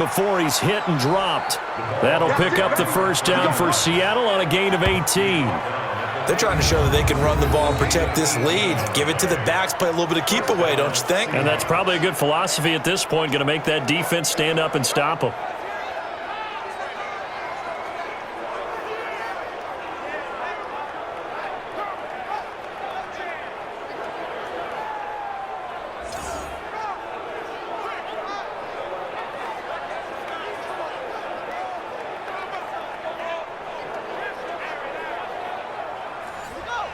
before he's hit and dropped. That'll pick up the first down for Seattle on a gain of 18. They're trying to show that they can run the ball and protect this lead. Give it to the backs, play a little bit of keep away, don't you think? And that's probably a good philosophy at this point, going to make that defense stand up and stop them.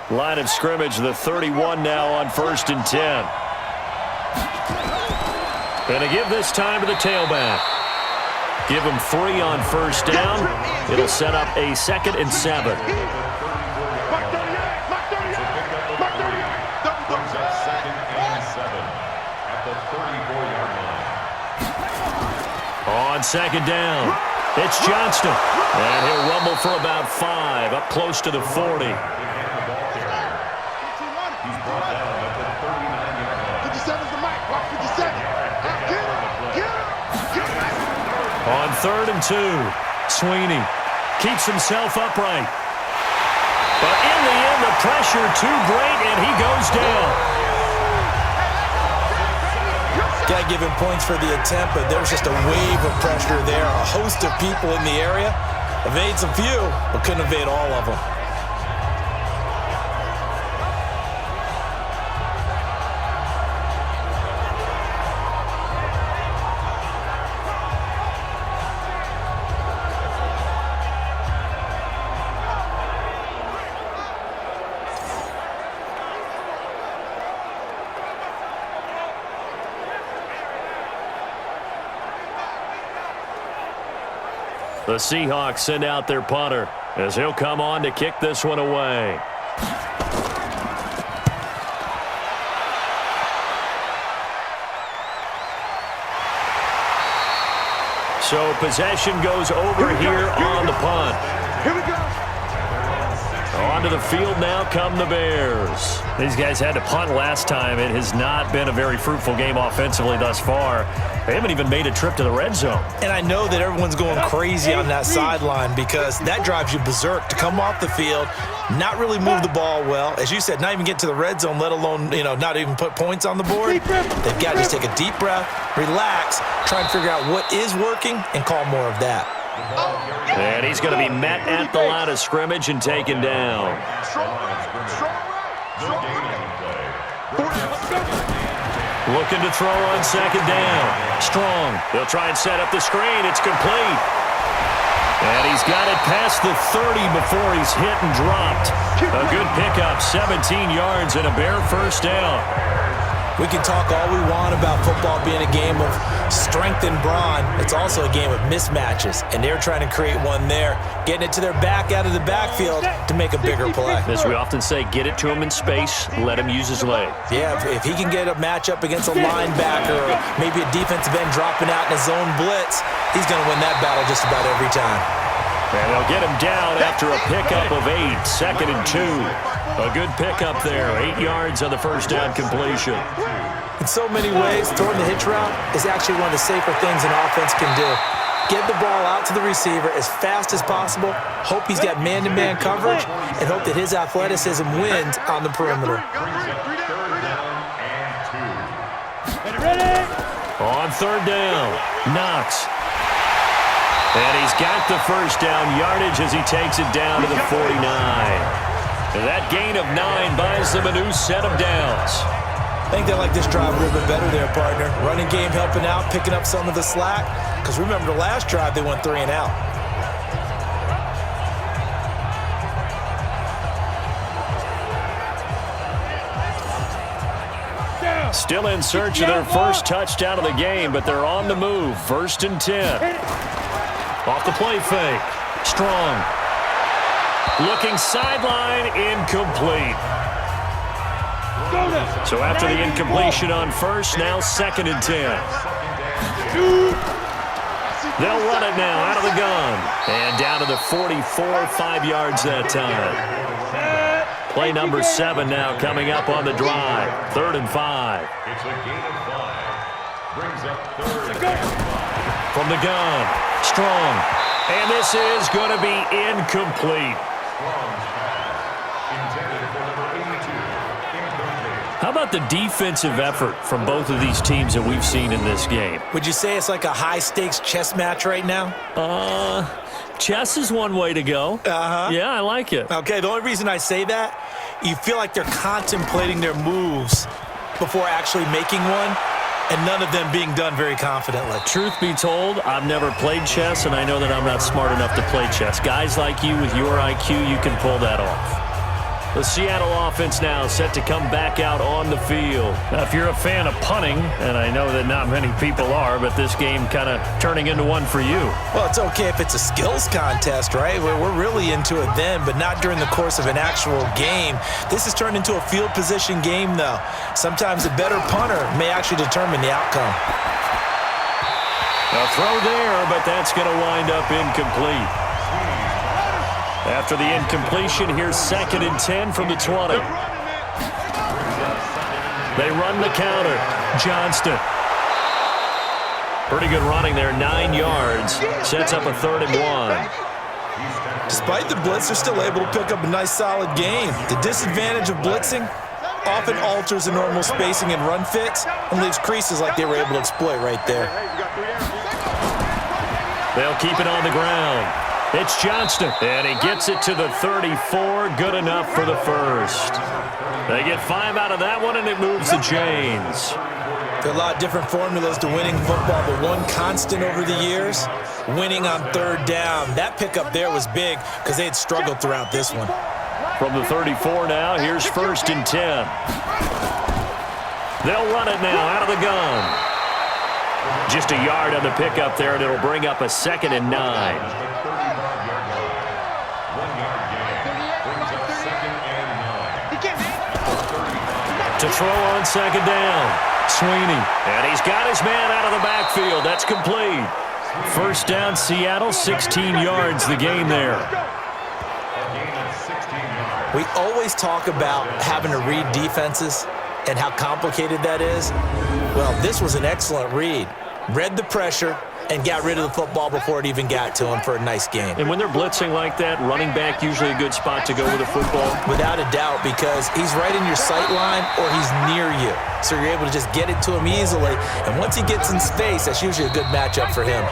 Line of scrimmage, the 31 now on 1st and 10. Going to give this time to the tailback. Give him 3 on 1st down. It'll set up a 2nd and 7. On 2nd down, it's Johnston. And he'll rumble for about 5, up close to the 40. On 3rd and 2, Sweeney keeps himself upright. But in the end, the pressure too great, and he goes down. Got to give him points for the attempt, but there was just a wave of pressure there. A host of people in the area. Evades a few, but couldn't evade all of them. The Seahawks send out their punter as he'll come on to kick this one away. So possession goes over here on the punt. Here we go. Onto the field now come the Bears. These guys had to punt last time. It has not been a very fruitful game offensively thus far. They haven't even made a trip to the red zone. And I know that everyone's going crazy on that sideline because that drives you berserk to come off the field, not really move the ball well. As you said, not even get to the red zone, let alone, not even put points on the board. They've got to just take a deep breath, relax, try and figure out what is working, and call more of that. And he's going to be met at the line of scrimmage and taken down. Looking to throw on 2nd down. Strong. He'll try and set up the screen. It's complete. And he's got it past the 30 before he's hit and dropped. A good pickup, 17 yards and a Bear first down. We can talk all we want about football being a game of strength and brawn. It's also a game of mismatches, and they're trying to create one there, getting it to their back out of the backfield to make a bigger play. As we often say, get it to him in space, let him use his leg. Yeah, if he can get a matchup against a linebacker or maybe a defensive end dropping out in a zone blitz, he's going to win that battle just about every time. And they'll get him down after a pickup of 8, 2nd and 2. A good pickup there, 8 yards on the first down completion. In so many ways, throwing the hitch route is actually one of the safer things an offense can do. Get the ball out to the receiver as fast as possible, hope he's got man-to-man coverage, and hope that his athleticism wins on the perimeter. On 3rd down, Knox. And he's got the first down yardage as he takes it down to the 49. And that gain of 9 buys them a new set of downs. I think they like this drive a little bit better there, partner. Running game helping out, picking up some of the slack. Because remember the last drive, they went 3 and out. Still in search of their first touchdown of the game, but they're on the move. 1st and 10. Off the play fake. Strong. Looking sideline, incomplete. So after the incompletion on 1st, now 2nd and 10. They'll run it now out of the gun. And down to the 44, 5 yards that time. Play number 7 now coming up on the drive. 3rd and 5. It's a gain of 5. Brings up 3rd and 5. from the gun. Strong. And this is going to be incomplete. How about the defensive effort from both of these teams that we've seen in this game? Would you say it's like a high-stakes chess match right now? Chess is one way to go. Yeah, I like it. Okay, the only reason I say that, you feel like they're contemplating their moves before actually making one, and none of them being done very confidently. Truth be told, I've never played chess, and I know that I'm not smart enough to play chess. Guys like you with your IQ, you can pull that off. The Seattle offense now set to come back out on the field. Now, if you're a fan of punting, and I know that not many people are, but this game kind of turning into one for you. Well, it's okay if it's a skills contest, right? We're really into it then, but not during the course of an actual game. This has turned into a field position game, though. Sometimes a better punter may actually determine the outcome. A throw there, but that's going to wind up incomplete. After the incompletion, here's 2nd and 10 from the 20. They run the counter. Johnston. Pretty good running there, 9 yards. Sets up a 3rd and 1. Despite the blitz, they're still able to pick up a nice, solid game. The disadvantage of blitzing often alters the normal spacing and run fits and leaves creases like they were able to exploit right there. They'll keep it on the ground. It's Johnston, and he gets it to the 34. Good enough for the first. They get 5 out of that one, and it moves the chains. There are a lot of different formulas to winning football, but one constant over the years, winning on 3rd down. That pickup there was big because they had struggled throughout this one. From the 34 now, here's 1st and 10. They'll run it now out of the gun. Just a yard on the pickup there, and it'll bring up a 2nd and 9. To throw on 2nd down. Sweeney. And he's got his man out of the backfield. That's complete. 1st down, Seattle, 16 yards the gain there. We always talk about having to read defenses and how complicated that is. Well, this was an excellent read. Read the pressure and got rid of the football before it even got to him for a nice game. And when they're blitzing like that, running back usually a good spot to go with the football? Without a doubt, because he's right in your sight line or he's near you. So you're able to just get it to him easily. And once he gets in space, that's usually a good matchup for him.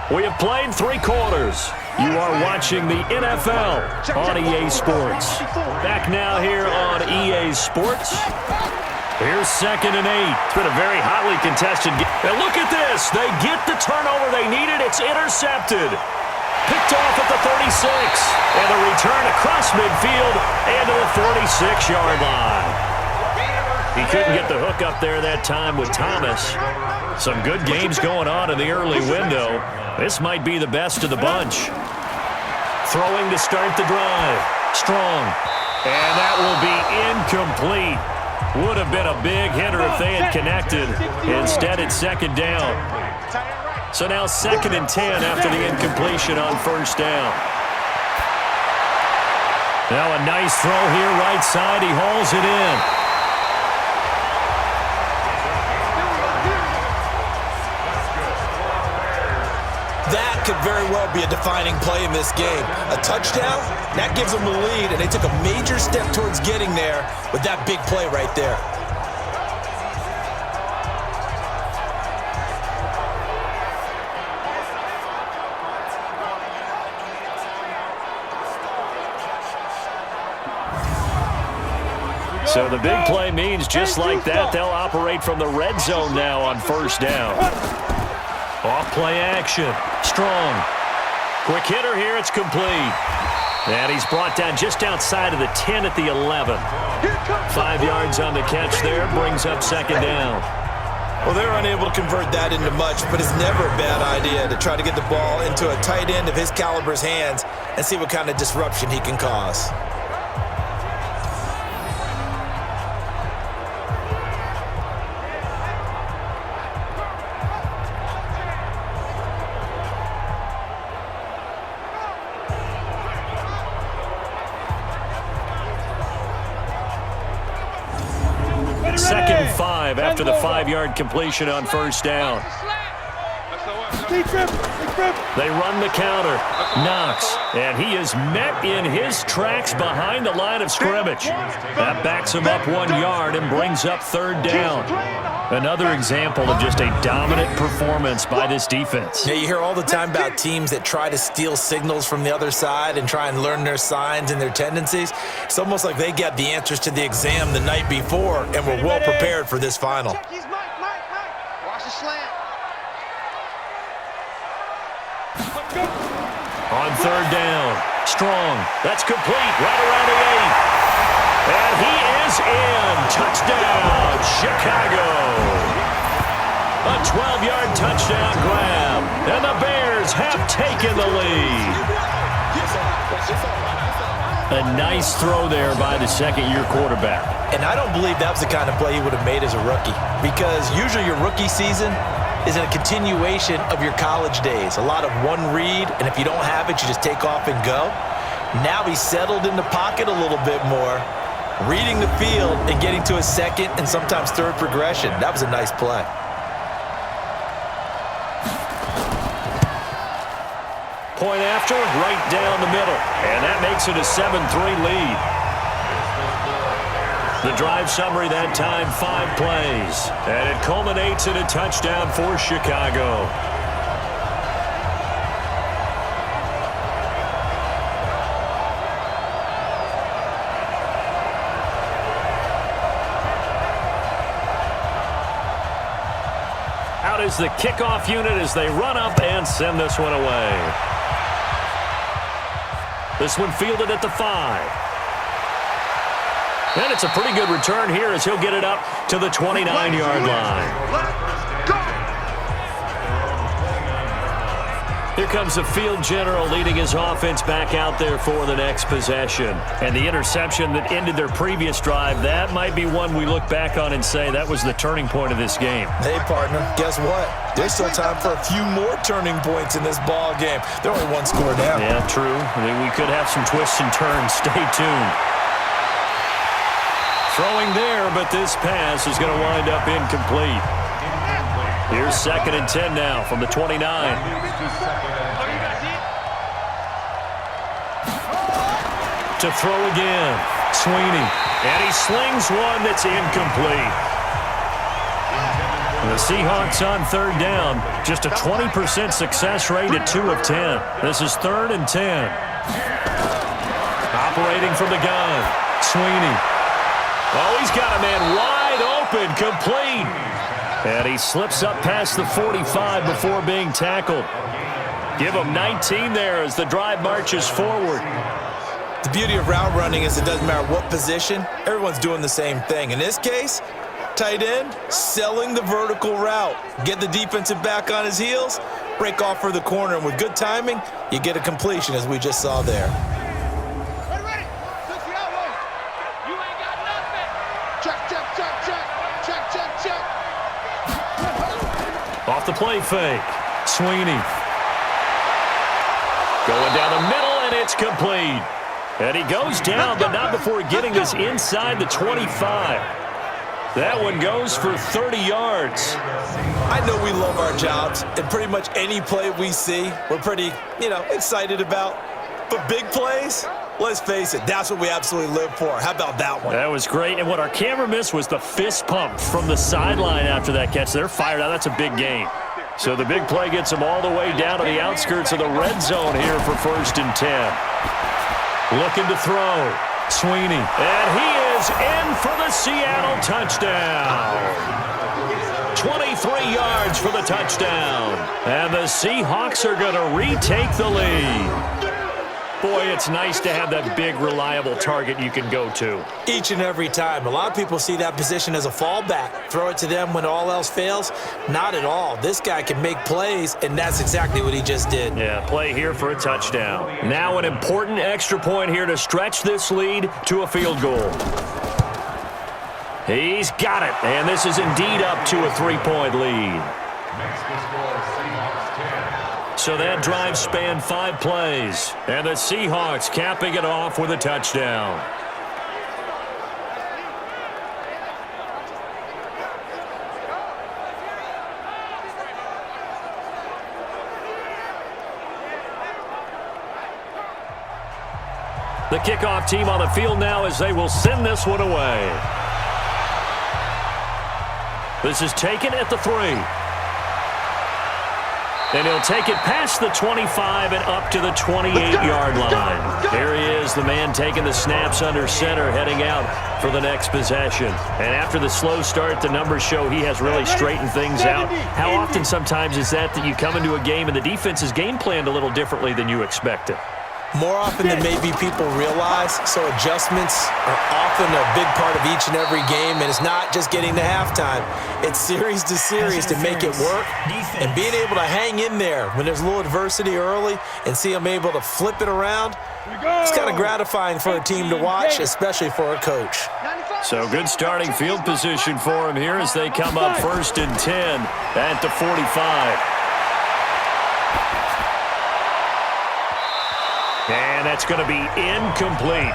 We have played 3 quarters. You are watching the NFL on EA Sports. Back now here on EA Sports. Here's 2nd and 8. It's been a very hotly contested game. And look at this. They get the turnover they needed. It's intercepted. Picked off at the 36. And the return across midfield and to the 46-yard line. He couldn't get the hook up there that time with Thomas. Some good games going on in the early window. This might be the best of the bunch. Throwing to start the drive. Strong. And that will be incomplete. Would have been a big hitter if they had connected. Instead, it's 2nd down. So now 2nd and 10 after the incompletion on 1st down. Now a nice throw here, right side. He hauls it in. That could very well be a defining play in this game. A touchdown, that gives them the lead, and they took a major step towards getting there with that big play right there. So the big play means just like that, they'll operate from the red zone now on 1st down. Off play action. Strong. Quick hitter here. It's complete. And he's brought down just outside of the 10 at the 11. 5 yards on the catch there. Brings up 2nd down. Well, they're unable to convert that into much, but it's never a bad idea to try to get the ball into a tight end of his caliber's hands and see what kind of disruption he can cause. After the 5-yard completion on 1st down. They run the counter. Knox, and he is met in his tracks behind the line of scrimmage. That backs him up 1 yard and brings up third down. Another example of just a dominant performance by this defense. Yeah, you hear all the time about teams that try to steal signals from the other side and try and learn their signs and their tendencies. It's almost like they got the answers to the exam the night before and were well prepared for this final. Watch the slant. On third down, Strong. That's complete right around the 8. And he is in. Touchdown, Chicago. A 12-yard touchdown grab. And the Bears have taken the lead. A nice throw there by the second-year quarterback. And I don't believe that was the kind of play he would have made as a rookie, because usually your rookie season is a continuation of your college days. A lot of one read, and if you don't have it, you just take off and go. Now he's settled in the pocket a little bit more, reading the field and getting to his second and sometimes third progression. That was a nice play. Point after, right down the middle. And that makes it a 7-3 lead. The drive summary that time, 5 plays. And it culminates in a touchdown for Chicago. Out is the kickoff unit as they run up and send this one away. This one fielded at the 5. And it's a pretty good return here as he'll get it up to the 29-yard line. Here comes the field general leading his offense back out there for the next possession. And the interception that ended their previous drive, that might be one we look back on and say that was the turning point of this game. Hey, partner, guess what? There's still time for a few more turning points in this ball game. They're only 1 score down. Yeah, true. I mean, we could have some twists and turns. Stay tuned. Throwing there, but this pass is going to wind up incomplete. Here's 2nd and 10 now from the 29. To throw again, Sweeney. And he slings one that's incomplete. The Seahawks on third down. Just a 20% success rate at 2 of 10. This is 3rd and 10. Operating from the gun, Sweeney. Oh, he's got a man wide open, complete. And he slips up past the 45 before being tackled. Give him 19 there as the drive marches forward. The beauty of route running is it doesn't matter what position, everyone's doing the same thing. In this case, tight end, selling the vertical route. Get the defensive back on his heels, break off for the corner, and with good timing, you get a completion as we just saw there. Off the play fake, Sweeney. Going down the middle, and it's complete. And he goes down, but not before getting this inside the 25. That one goes for 30 yards. I know we love our jobs, and pretty much any play we see, we're pretty, excited about. But big plays, let's face it, that's what we absolutely live for. How about that one? That was great, and what our camera missed was the fist pump from the sideline after that catch. They're fired out. That's a big gain. So the big play gets them all the way down to the outskirts of the red zone here for 1st and 10. Looking to throw, Sweeney. And he is in for the Seattle touchdown. 23 yards for the touchdown. And the Seahawks are going to retake the lead. Boy, it's nice to have that big, reliable target you can go to. Each and every time. A lot of people see that position as a fallback. Throw it to them when all else fails. Not at all. This guy can make plays, and that's exactly what he just did. Yeah, play here for a touchdown. Now an important extra point here to stretch this lead to a field goal. He's got it, and this is indeed up to a 3-point lead. So that drive spanned 5 plays, and the Seahawks capping it off with a touchdown. The kickoff team on the field now as they will send this one away. This is taken at the 3. And he'll take it past the 25 and up to the 28-yard line. Here he is, the man taking the snaps under center, heading out for the next possession. And after the slow start, the numbers show he has really straightened things out. How often sometimes is that you come into a game and the defense is game planned a little differently than you expected? More often than maybe people realize, so adjustments are often a big part of each and every game, and it's not just getting to halftime. It's series to series to make it work, and being able to hang in there when there's a little adversity early and see them able to flip it around, it's kind of gratifying for a team to watch, especially for a coach. So good starting field position for him here as they come up 1st and 10 at the 45. And that's going to be incomplete.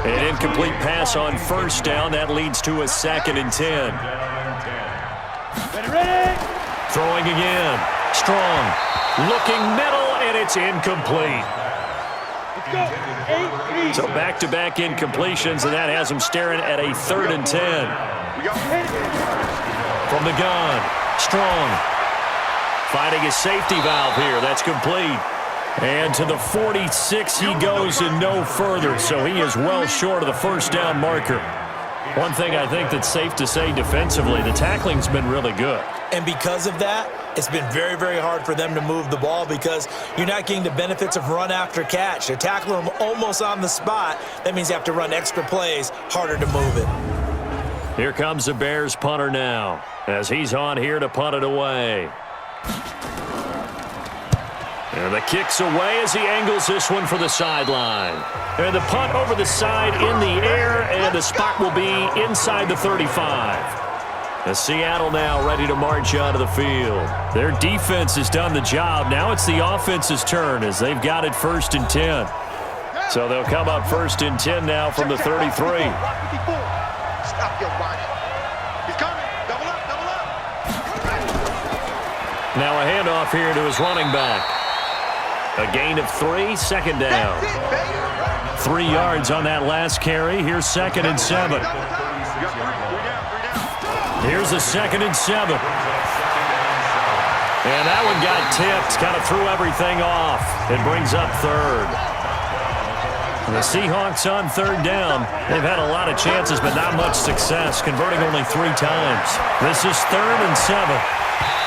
An incomplete pass on 1st down. That leads to a 2nd and 10. Throwing again. Strong. Looking middle, and it's incomplete. So back-to-back incompletions, and that has him staring at a 3rd and 10. From the gun. Strong. Finding his safety valve here. That's complete. And to the 46 he goes and no further, so he is well short of the 1st down marker. One thing I think that's safe to say defensively, the tackling's been really good. And because of that, it's been very, very hard for them to move the ball because you're not getting the benefits of run after catch. They're tackling them almost on the spot. That means you have to run extra plays, harder to move it. Here comes the Bears punter now as he's on here to punt it away. And the kick's away as he angles this one for the sideline. And the punt over the side in the air, and the spot will be inside the 35. As Seattle now ready to march onto the field. Their defense has done the job. Now it's the offense's turn as they've got it 1st and 10. So they'll come up 1st and 10 now from the 33. Stop your running. He's coming. Double up, double up. Now a handoff here to his running back. A gain of 3, 2nd down. 3 yards on that last carry. Here's 2nd and 7. Here's the 2nd and 7. And that one got tipped. Kind of threw everything off. It brings up 3rd. The Seahawks on 3rd down. They've had a lot of chances, but not much success, converting only 3 times. This is 3rd and 7.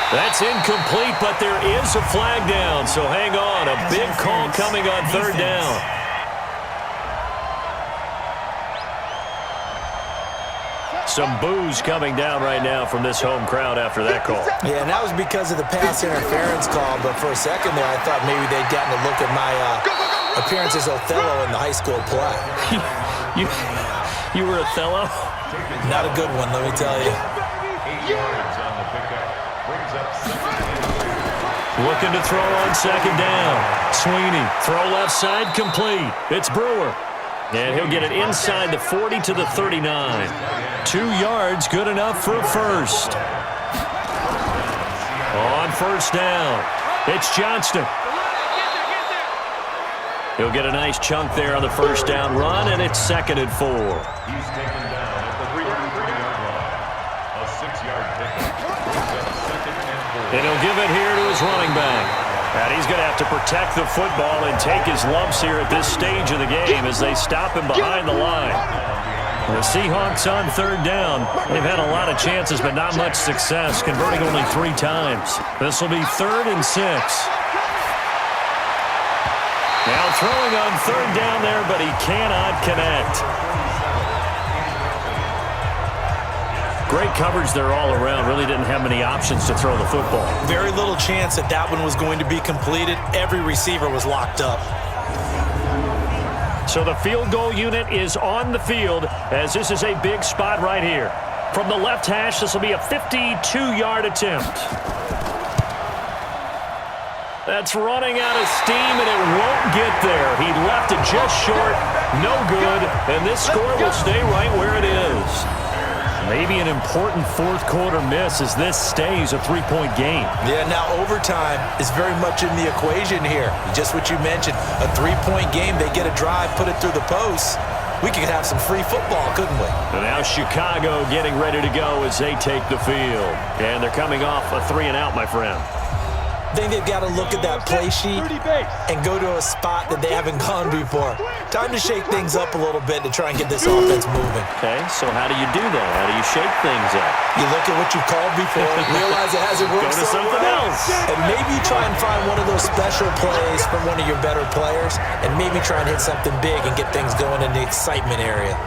That's incomplete, but there is a flag down, so hang on. A big call coming on 3rd down. Some boos coming down right now from this home crowd after that call. Yeah, and that was because of the pass interference call, but for a second there, I thought maybe they'd gotten a look at my appearance as Othello in the high school play. You were Othello? Not a good one, let me tell you. Looking to throw on 2nd down. Sweeney, throw left side, complete. It's Brewer. And he'll get it inside the 40 to the 39. 2 yards, good enough for a 1st. On 1st down, it's Johnston. He'll get a nice chunk there on the 1st down run, and it's 2nd and 4. He's taken down at the 3-yard line. A 6-yard pickup. And he'll give it here to his running back. And he's going to have to protect the football and take his lumps here at this stage of the game as they stop him behind the line. The Seahawks on 3rd down. They've had a lot of chances, but not much success, converting only 3 times. This will be 3rd and 6. Now throwing on 3rd down there, but he cannot connect. Great coverage there all around. Really didn't have many options to throw the football. Very little chance that that one was going to be completed. Every receiver was locked up. So the field goal unit is on the field as this is a big spot right here. From the left hash, this will be a 52-yard attempt. That's running out of steam, and it won't get there. He left it just short. No good, and this score will stay right where it is. Maybe an important fourth quarter miss as this stays a three-point game. Yeah, now overtime is very much in the equation here. Just what you mentioned, a three-point game, they get a drive, put it through the post. We could have some free football, couldn't we? And now Chicago getting ready to go as they take the field. And they're coming off a 3-and-out, my friend. I think they've got to look at that play sheet and go to a spot that they haven't gone before. Time to shake things up a little bit to try and get this offense moving. Okay, so how do you do that? How do you shake things up? You look at what you've called before, realize it hasn't worked Go to something else. and maybe try and find one of those special plays from one of your better players, and maybe try and hit something big and get things going in the excitement area.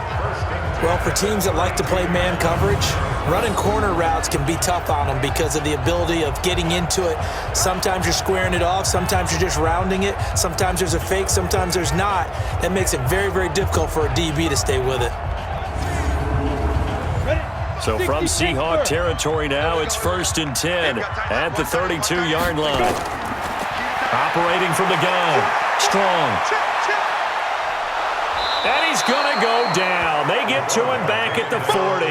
Well, for teams that like to play man coverage, running corner routes can be tough on them because of the ability of getting into it. Sometimes you're squaring it off. Sometimes you're just rounding it. Sometimes there's a fake. Sometimes there's not. That makes it very, very difficult for a DB to stay with it. So from Seahawk territory now, it's 1st and 10 at the 32-yard line. Operating from the gun. Strong. And he's going to go down. They get to him back at the 40.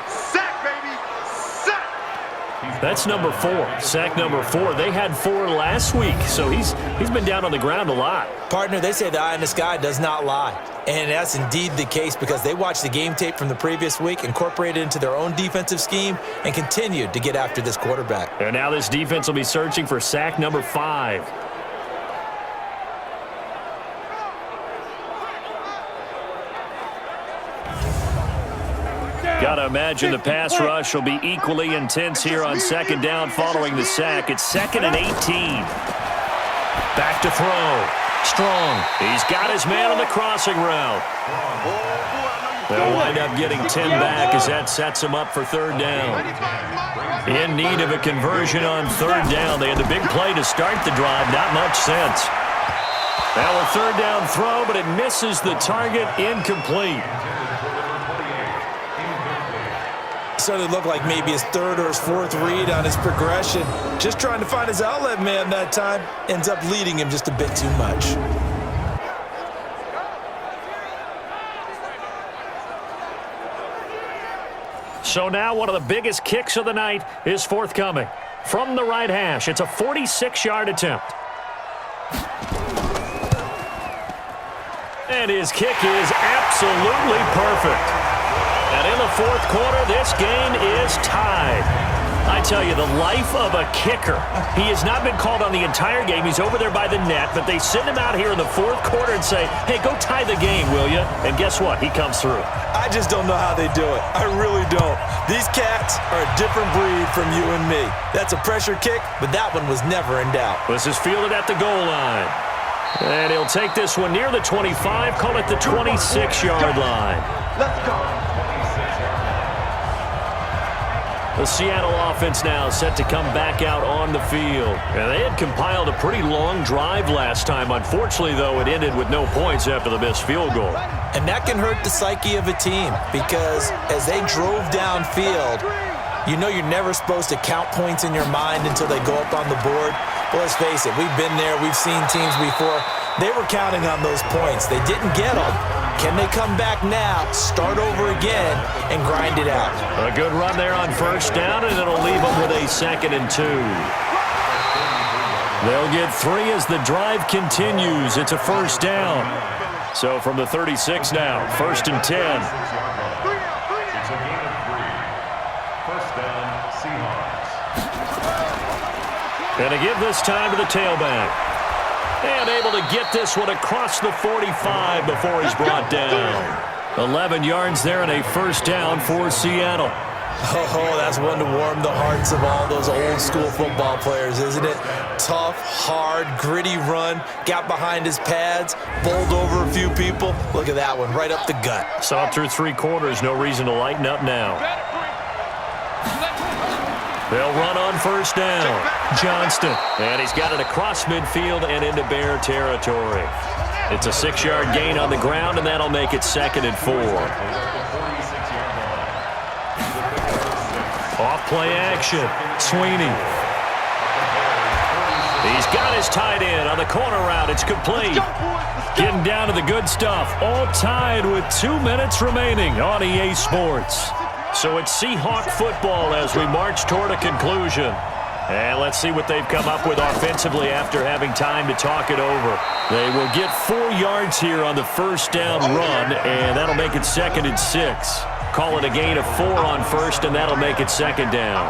Sack, baby. Sack. That's number 4. Sack number 4. They had 4 last week, so he's been down on the ground a lot. Partner, they say the eye in the sky does not lie. And that's indeed the case because they watched the game tape from the previous week, incorporated it into their own defensive scheme, and continued to get after this quarterback. And now this defense will be searching for sack number 5. Got to imagine the pass rush will be equally intense here on 2nd down following the sack. It's 2nd and 18. Back to throw. Strong. He's got his man on the crossing route. They'll wind up getting 10 back as that sets him up for 3rd down. In need of a conversion on 3rd down. They had the big play to start the drive. Not much sense. Now a 3rd down throw, but it misses the target. Incomplete. Started to look like maybe his 3rd or his 4th read on his progression. Just trying to find his outlet man that time. Ends up leading him just a bit too much. So now one of the biggest kicks of the night is forthcoming. From the right hash, it's a 46-yard attempt. And his kick is absolutely perfect. And in the 4th quarter, this game is tied. I tell you, the life of a kicker. He has not been called on the entire game. He's over there by the net, but they send him out here in the 4th quarter and say, hey, go tie the game, will you? And guess what? He comes through. I just don't know how they do it. I really don't. These cats are a different breed from you and me. That's a pressure kick, but that one was never in doubt. This is fielded at the goal line. And he'll take this one near the 25, call it the 26-yard line. Let's go. The Seattle offense now set to come back out on the field. And they had compiled a pretty long drive last time. Unfortunately, though, it ended with no points after the missed field goal. And that can hurt the psyche of a team because as they drove downfield, you know you're never supposed to count points in your mind until they go up on the board. But let's face it, we've been there. We've seen teams before. They were counting on those points. They didn't get them. Can they come back now, start over again, and grind it out? A good run there on 1st down, and it'll leave them with a 2nd and 2. They'll get 3 as the drive continues. It's a 1st down. So from the 36 now, 1st and 10. It's a gain of 3. 1st down, Seahawks. And to give this time to the tailback. And able to get this one across the 45 before he's brought down. 11 yards there and a 1st down for Seattle. Oh, that's one to warm the hearts of all those old school football players, isn't it? Tough, hard, gritty run. Got behind his pads, bowled over a few people. Look at that one, right up the gut. Saw it through 3 quarters. No reason to lighten up now. They'll run on 1st down. Johnston. And he's got it across midfield and into Bear territory. It's a 6-yard gain on the ground, and that'll make it 2nd and 4. Off play action. Sweeney. He's got his tight end on the corner route. It's complete. Getting down to the good stuff. All tied with 2 minutes remaining on EA Sports. So it's Seahawk football as we march toward a conclusion. And let's see what they've come up with offensively after having time to talk it over. They will get 4 yards here on the first down run, and that'll make it 2nd and 6. Call it a gain of 4 on first, and that'll make it 2nd down.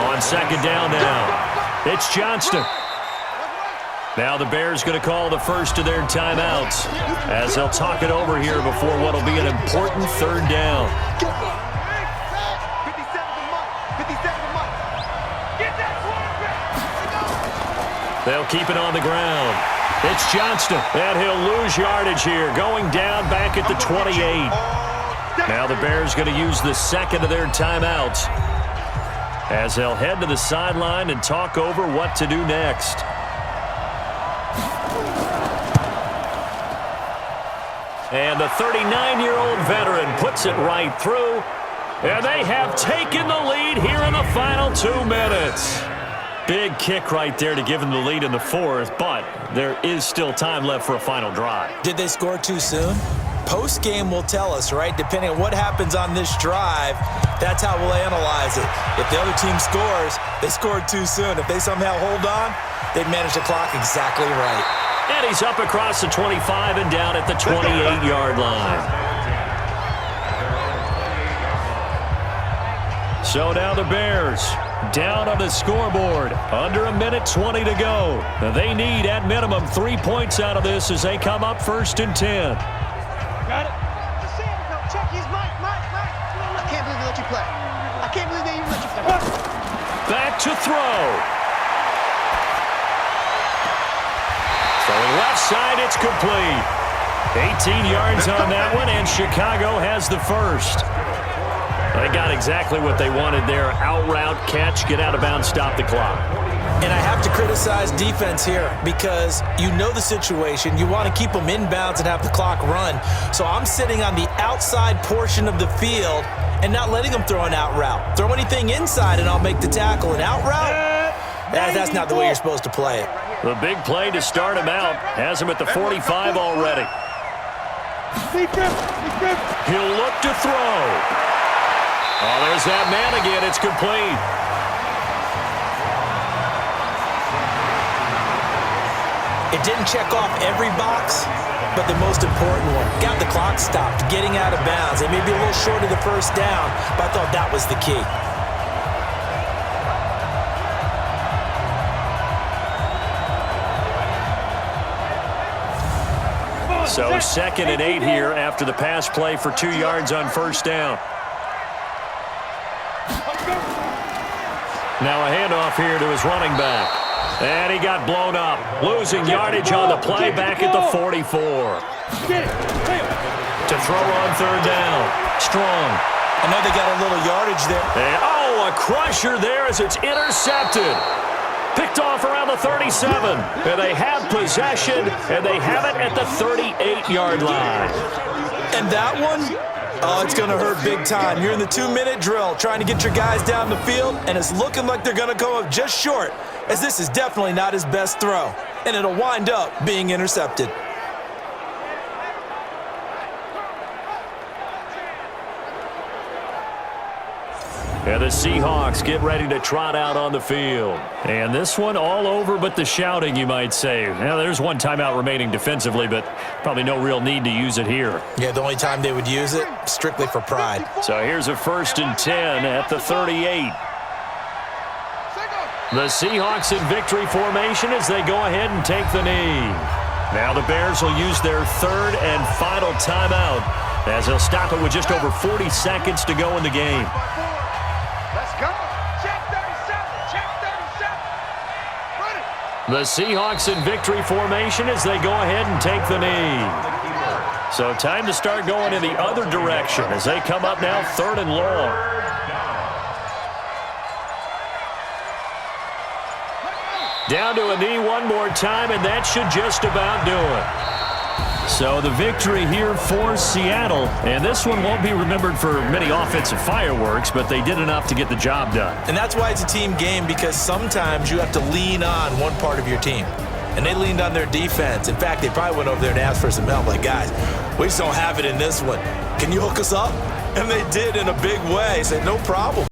On 2nd down now, it's Johnston. Now the Bears going to call the first of their timeouts as they'll talk it over here before what will be an important 3rd down. They'll keep it on the ground. It's Johnston, and he'll lose yardage here, going down back at the 28. Now the Bears going to use the 2nd of their timeouts as they'll head to the sideline and talk over what to do next. And the 39-year-old veteran puts it right through. And they have taken the lead here in the final 2 minutes. Big kick right there to give them the lead in the 4th, but there is still time left for a final drive. Did they score too soon? Post-game will tell us, right? Depending on what happens on this drive, that's how we'll analyze it. If the other team scores, they scored too soon. If they somehow hold on, they've managed the clock exactly right. And he's up across the 25 and down at the 28-yard line. So now the Bears down on the scoreboard. Under 1:20 to go. They need, at minimum, 3 points out of this as they come up 1st and 10. Got it. Check his mic. I can't believe they let you play. I can't believe they even let you play. Back to throw. Throwing left side, it's complete. 18 yards on that one, and Chicago has the first. They got exactly what they wanted there. Out route, catch, get out of bounds, stop the clock. And I have to criticize defense here because you know the situation. You want to keep them in bounds and have the clock run. So I'm sitting on the outside portion of the field and not letting them throw an out route. Throw anything inside and I'll make the tackle. An out route? That's not the way you're supposed to play it. The big play to start him out has him at the 45 already. He'll look to throw. Oh, there's that man again. It's complete. It didn't check off every box, but the most important one. Got the clock stopped, getting out of bounds. They may be a little short of the first down, but I thought that was the key. So 2nd and 8 here after the pass play for 2 yards on first down. Now a handoff here to his running back. And he got blown up. Losing yardage on the play back at the 44. To throw on 3rd down. Strong. I know they got a little yardage there. And, a crusher there as it's intercepted. Picked off around the 37. And they have possession, and they have it at the 38-yard line. And that one, it's going to hurt big time. You're in the 2-minute drill trying to get your guys down the field, and it's looking like they're going to come up just short, as this is definitely not his best throw, and it'll wind up being intercepted. And the Seahawks get ready to trot out on the field. And this one all over but the shouting, you might say. Now, there's one timeout remaining defensively, but probably no real need to use it here. Yeah, the only time they would use it, strictly for pride. So here's a 1st and 10 at the 38. The Seahawks in victory formation as they go ahead and take the knee. Now the Bears will use their 3rd and final timeout as they'll stop it with just over 40 seconds to go in the game. Let's go. Check 37. Check 37. Run it. The Seahawks in victory formation as they go ahead and take the knee. So time to start going in the other direction as they come up now 3rd and long. Down to a knee one more time, and that should just about do it. So the victory here for Seattle, and this one won't be remembered for many offensive fireworks, but they did enough to get the job done. And that's why it's a team game, because sometimes you have to lean on one part of your team. And they leaned on their defense. In fact, they probably went over there and asked for some help, like, guys, We just don't have it in this one. Can you hook us up? And they did in a big way. Said, no problem.